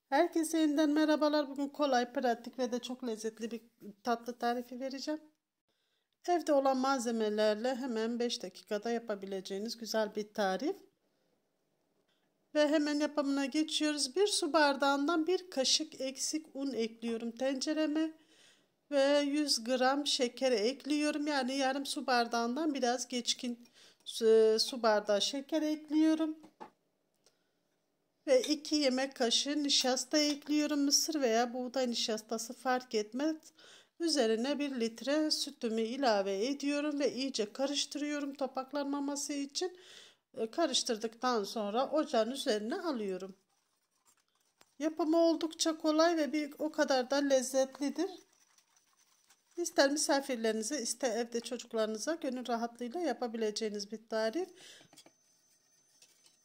Herkese yeniden merhabalar. Bugün kolay, pratik ve de çok lezzetli bir tatlı tarifi vereceğim. Evde olan malzemelerle hemen 5 dakikada yapabileceğiniz güzel bir tarif. Ve hemen yapımına geçiyoruz. Bir su bardağından bir kaşık eksik un ekliyorum tencereme. Ve 100 gram şeker ekliyorum. Yani yarım su bardağından biraz geçkin su bardağı şeker ekliyorum. Ve 2 yemek kaşığı nişasta ekliyorum. Mısır veya buğday nişastası fark etmez. Üzerine 1 litre sütümü ilave ediyorum ve iyice karıştırıyorum topaklanmaması için. Karıştırdıktan sonra ocağın üzerine alıyorum. Yapımı oldukça kolay ve o kadar da lezzetlidir. İster misafirlerinize, ister evde çocuklarınıza gönül rahatlığıyla yapabileceğiniz bir tarif.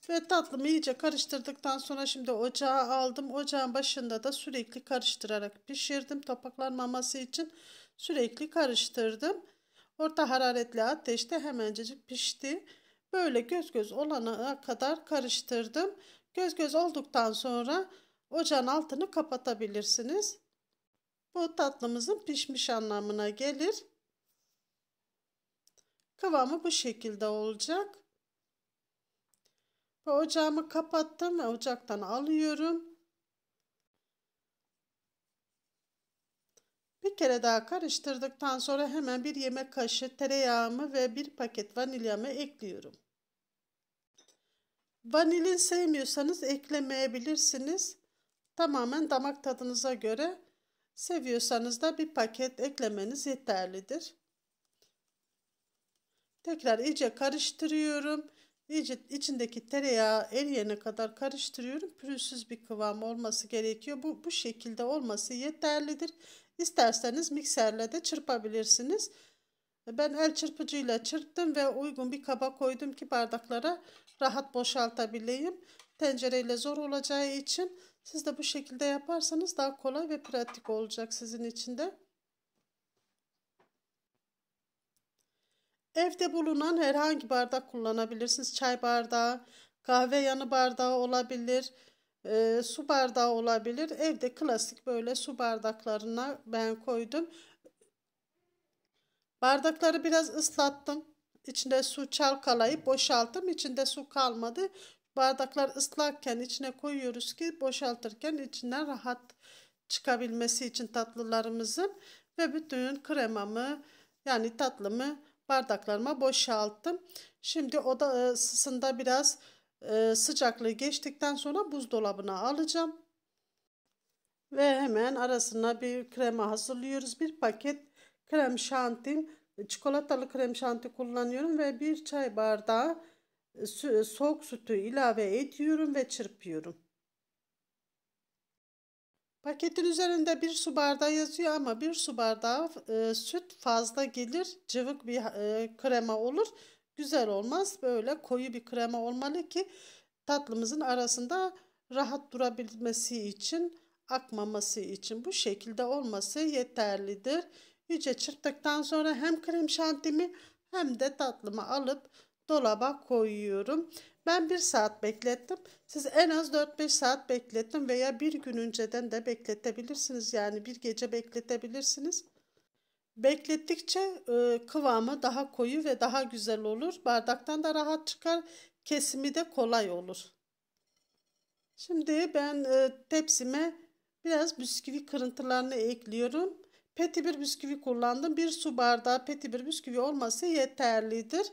Ve tatlımı iyice karıştırdıktan sonra şimdi ocağa aldım. Ocağın başında da sürekli karıştırarak pişirdim. Topaklanmaması için sürekli karıştırdım. Orta hararetli ateşte hemencecik pişti. Böyle göz göz olana kadar karıştırdım. Göz göz olduktan sonra ocağın altını kapatabilirsiniz. Bu tatlımızın pişmiş anlamına gelir. Kıvamı bu şekilde olacak. Ve ocağımı kapattım ve ocaktan alıyorum. Bir kere daha karıştırdıktan sonra hemen 1 yemek kaşığı tereyağımı ve 1 paket vanilyamı ekliyorum. Vanilin sevmiyorsanız eklemeyebilirsiniz. Tamamen damak tadınıza göre. Seviyorsanız da 1 paket eklemeniz yeterlidir. Tekrar iyice karıştırıyorum. İyice içindeki tereyağı eriyene kadar karıştırıyorum. Pürüzsüz bir kıvam olması gerekiyor. Bu şekilde olması yeterlidir. İsterseniz mikserle de çırpabilirsiniz. Ben el çırpıcıyla çırptım ve uygun bir kaba koydum ki bardaklara rahat boşaltabileyim. Tencereyle zor olacağı için siz de bu şekilde yaparsanız daha kolay ve pratik olacak sizin için de. Evde bulunan herhangi bardak kullanabilirsiniz. Çay bardağı, kahve yanı bardağı olabilir, su bardağı olabilir. Evde klasik böyle su bardaklarına ben koydum. Bardakları biraz ıslattım. İçinde su çalkalayıp boşalttım. İçinde su kalmadı. Bardaklar ıslakken içine koyuyoruz ki boşaltırken içinden rahat çıkabilmesi için tatlılarımızın. Ve bütün kremamı yani tatlımı bardaklarıma boşalttım. Şimdi oda ısısında biraz sıcaklığı geçtikten sonra buzdolabına alacağım. Ve hemen arasına bir krema hazırlıyoruz. 1 paket krem şanti, çikolatalı krem şanti kullanıyorum ve 1 çay bardağı soğuk sütü ilave ediyorum ve çırpıyorum. Paketin üzerinde 1 su bardağı yazıyor ama 1 su bardağı süt fazla gelir. Cıvık bir krema olur. Güzel olmaz. Böyle koyu bir krema olmalı ki tatlımızın arasında rahat durabilmesi için, akmaması için bu şekilde olması yeterlidir. İyice çırptıktan sonra hem krem şantimi hem de tatlımı alıp dolaba koyuyorum. Ben 1 saat beklettim. Siz en az 4-5 saat bekletin veya bir gün önceden de bekletebilirsiniz. Yani bir gece bekletebilirsiniz. Beklettikçe kıvamı daha koyu ve daha güzel olur. Bardaktan da rahat çıkar. Kesimi de kolay olur. Şimdi ben tepsime biraz bisküvi kırıntılarını ekliyorum. Petibir bisküvi kullandım. 1 su bardağı petibir bisküvi olması yeterlidir.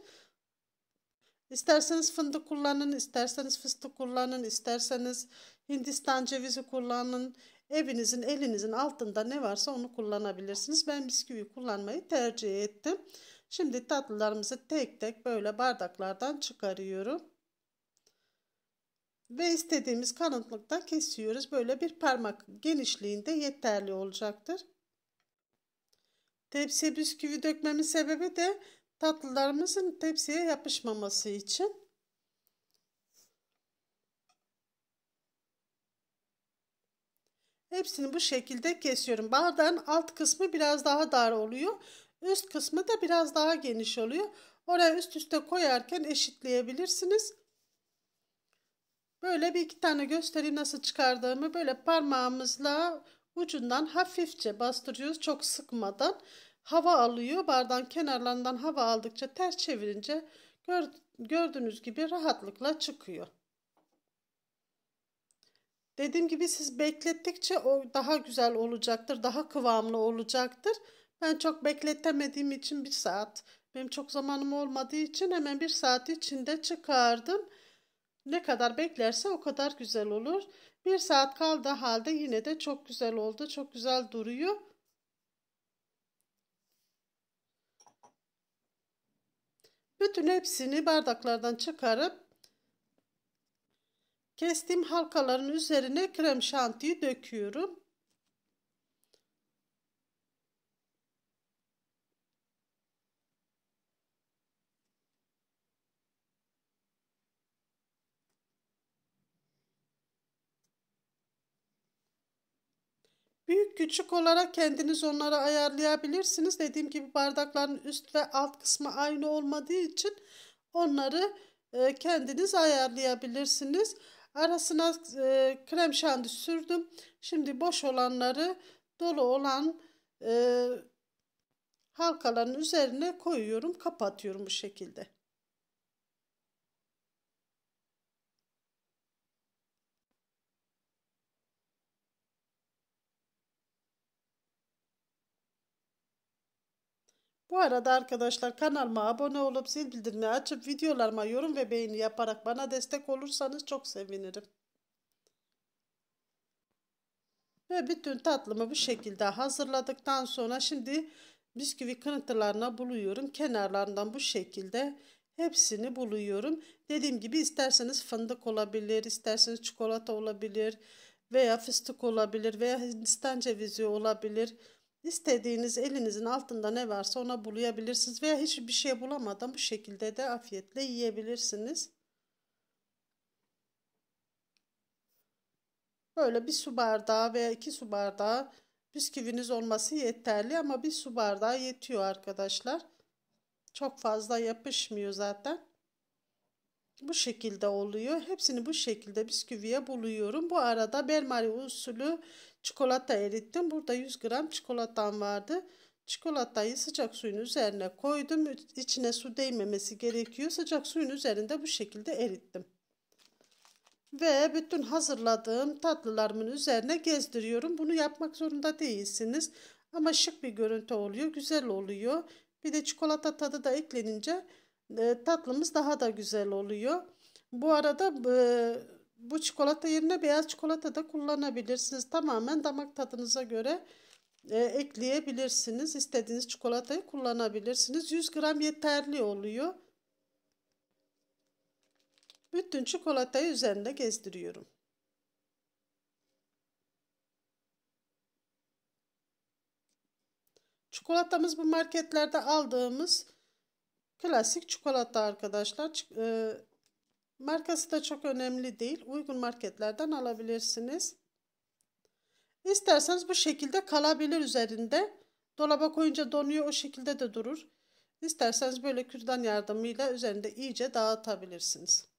İsterseniz fındık kullanın, isterseniz fıstık kullanın, isterseniz Hindistan cevizi kullanın. Elinizin altında ne varsa onu kullanabilirsiniz. Ben bisküvi kullanmayı tercih ettim. Şimdi tatlılarımızı tek tek böyle bardaklardan çıkarıyorum. Ve istediğimiz kalınlıkta kesiyoruz. Böyle bir parmak genişliğinde yeterli olacaktır. Tepsiye bisküvi dökmemin sebebi de tatlılarımızın tepsiye yapışmaması için. Hepsini bu şekilde kesiyorum. Bardağın alt kısmı biraz daha dar oluyor. Üst kısmı da biraz daha geniş oluyor. Oraya üst üste koyarken eşitleyebilirsiniz. Böyle bir iki tane göstereyim nasıl çıkardığımı. Böyle parmağımızla ucundan hafifçe bastırıyoruz, çok sıkmadan. Hava alıyor. Bardağın kenarlarından hava aldıkça ters çevirince gördüğünüz gibi rahatlıkla çıkıyor. Dediğim gibi siz beklettikçe o daha güzel olacaktır. Daha kıvamlı olacaktır. Ben çok bekletemediğim için 1 saat. Benim çok zamanım olmadığı için hemen 1 saat içinde çıkardım. Ne kadar beklerse o kadar güzel olur. 1 saat kaldığı halde yine de çok güzel oldu. Çok güzel duruyor. Bütün hepsini bardaklardan çıkarıp kestiğim halkaların üzerine krem şantiyi döküyorum. Büyük küçük olarak kendiniz onları ayarlayabilirsiniz. Dediğim gibi bardakların üst ve alt kısmı aynı olmadığı için onları kendiniz ayarlayabilirsiniz. Arasına krem şanti sürdüm. Şimdi boş olanları dolu olan halkaların üzerine koyuyorum, kapatıyorum bu şekilde. Bu arada arkadaşlar kanalıma abone olup zil bildirimini açıp videolarıma yorum ve beğeni yaparak bana destek olursanız çok sevinirim. Ve bütün tatlımı bu şekilde hazırladıktan sonra şimdi bisküvi kırıntılarına buluyorum. Kenarlarından bu şekilde hepsini buluyorum. Dediğim gibi isterseniz fındık olabilir, isterseniz çikolata olabilir veya fıstık olabilir veya Hindistan cevizi olabilir. İstediğiniz elinizin altında ne varsa ona bulayabilirsiniz veya hiçbir şey bulamadan bu şekilde de afiyetle yiyebilirsiniz. Böyle 1 su bardağı veya 2 su bardağı bisküviniz olması yeterli ama 1 su bardağı yetiyor arkadaşlar. Çok fazla yapışmıyor zaten. Bu şekilde oluyor. Hepsini bu şekilde bisküviye buluyorum. Bu arada benmari usulü çikolata erittim. Burada 100 gram çikolatam vardı. Çikolatayı sıcak suyun üzerine koydum. İçine su değmemesi gerekiyor. Sıcak suyun üzerinde bu şekilde erittim. Ve bütün hazırladığım tatlılarımın üzerine gezdiriyorum. Bunu yapmak zorunda değilsiniz. Ama şık bir görüntü oluyor. Güzel oluyor. Bir de çikolata tadı da eklenince tatlımız daha da güzel oluyor. Bu arada bu çikolata yerine beyaz çikolata da kullanabilirsiniz. Tamamen damak tadınıza göre ekleyebilirsiniz. İstediğiniz çikolatayı kullanabilirsiniz. 100 gram yeterli oluyor. Bütün çikolatayı üzerinde gezdiriyorum. Çikolatamız bu marketlerde aldığımız klasik çikolata arkadaşlar. Markası da çok önemli değil. Uygun marketlerden alabilirsiniz. İsterseniz bu şekilde kalabilir üzerinde. Dolaba koyunca donuyor, o şekilde de durur. İsterseniz böyle kürdan yardımıyla üzerinde iyice dağıtabilirsiniz.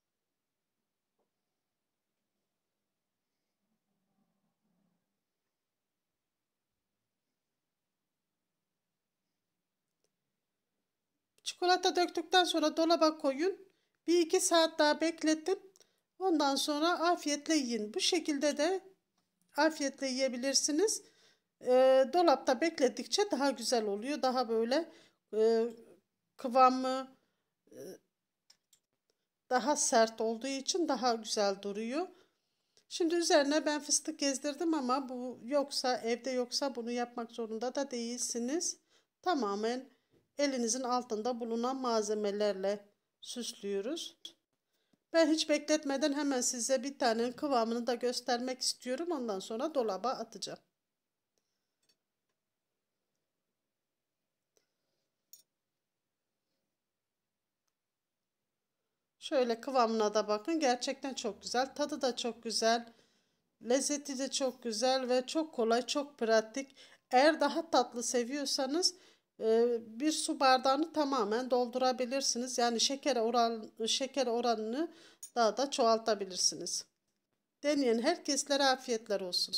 Çikolata döktükten sonra dolaba koyun. 1-2 saat daha bekletin. Ondan sonra afiyetle yiyin. Bu şekilde de afiyetle yiyebilirsiniz. Dolapta bekledikçe daha güzel oluyor. Daha böyle e, kıvamı daha sert olduğu için daha güzel duruyor. Şimdi üzerine ben fıstık gezdirdim ama bu yoksa evde yoksa bunu yapmak zorunda da değilsiniz. Tamamen elinizin altında bulunan malzemelerle süslüyoruz. Ben hiç bekletmeden hemen size bir tanenin kıvamını da göstermek istiyorum. Ondan sonra dolaba atacağım. Şöyle kıvamına da bakın. Gerçekten çok güzel. Tadı da çok güzel. Lezzeti de çok güzel ve çok kolay, çok pratik. Eğer daha tatlı seviyorsanız 1 su bardağını tamamen doldurabilirsiniz. Yani şeker oranını daha da çoğaltabilirsiniz. Deneyen herkeslere afiyetler olsun.